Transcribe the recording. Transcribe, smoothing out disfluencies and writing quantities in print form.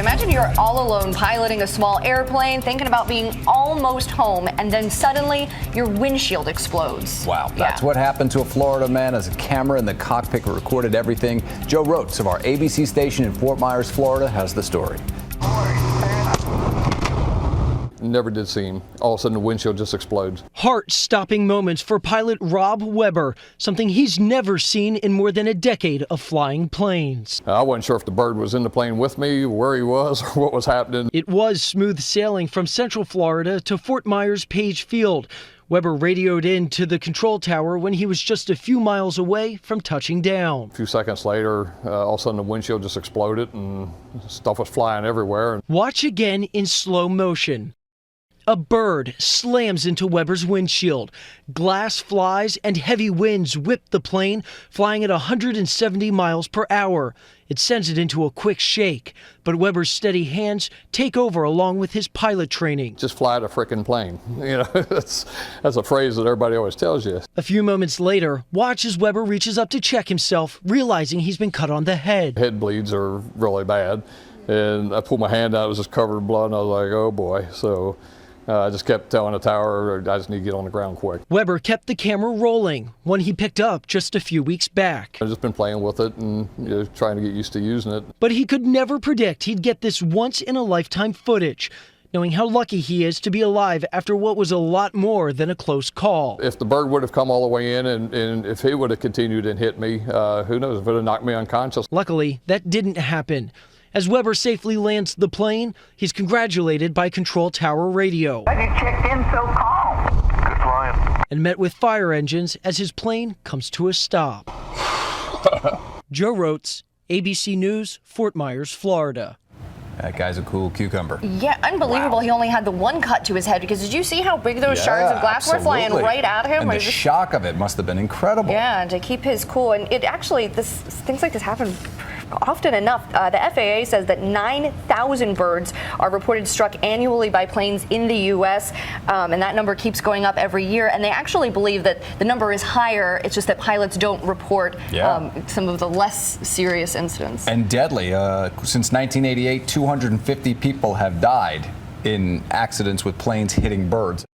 Imagine you're all alone piloting a small airplane, thinking about being almost home, and then suddenly your windshield explodes. Wow, that's what happened to a Florida man as a camera in the cockpit recorded everything. Joe Rotes of our ABC station in Fort Myers, Florida, has the story. Never did see him. All of a sudden, the windshield just explodes. Heart-stopping moments for pilot Rob Weber, something he's never seen in more than a decade of flying planes. I wasn't sure if the bird was in the plane with me, where he was, or what was happening. It was smooth sailing from Central Florida to Fort Myers Page Field. Weber radioed in to the control tower when he was just a few miles away from touching down. A few seconds later, all of a sudden the windshield just exploded and stuff was flying everywhere. Watch again in slow motion. A bird slams into Weber's windshield. Glass flies and heavy winds whip the plane, flying at 170 miles per hour. It sends it into a quick shake, but Weber's steady hands take over along with his pilot training. Just fly the frickin' plane. You know, that's a phrase that everybody always tells you. A few moments later, watch as Weber reaches up to check himself, realizing he's been cut on the head. Head bleeds are really bad, and I pulled my hand out, it was just covered in blood, and I was like, oh boy. So I just kept telling the tower, I just need to get on the ground quick. Weber kept the camera rolling, one he picked up just a few weeks back. I've just been playing with it and trying to get used to using it. But he could never predict he'd get this once-in-a-lifetime footage, knowing how lucky he is to be alive after what was a lot more than a close call. If the bird would have come all the way in and if he would have continued and hit me, who knows, if it would have knocked me unconscious. Luckily, that didn't happen. As Weber safely lands the plane, he's congratulated by control tower radio. You checked in so calm. Good flying. And met with fire engines as his plane comes to a stop. Joe Rotes, ABC News, Fort Myers, Florida. That guy's a cool cucumber. Yeah, unbelievable. Wow. He only had the one cut to his head, because did you see how big those shards of glass were flying right at him? And the shock of it must have been incredible. Yeah, to keep his cool. And it actually, things like this happen often enough. The FAA says that 9,000 birds are reported struck annually by planes in the U.S., and that number keeps going up every year. And they actually believe that the number is higher. It's just that pilots don't report some of the less serious incidents. And deadly. Since 1988, 250 people have died in accidents with planes hitting birds.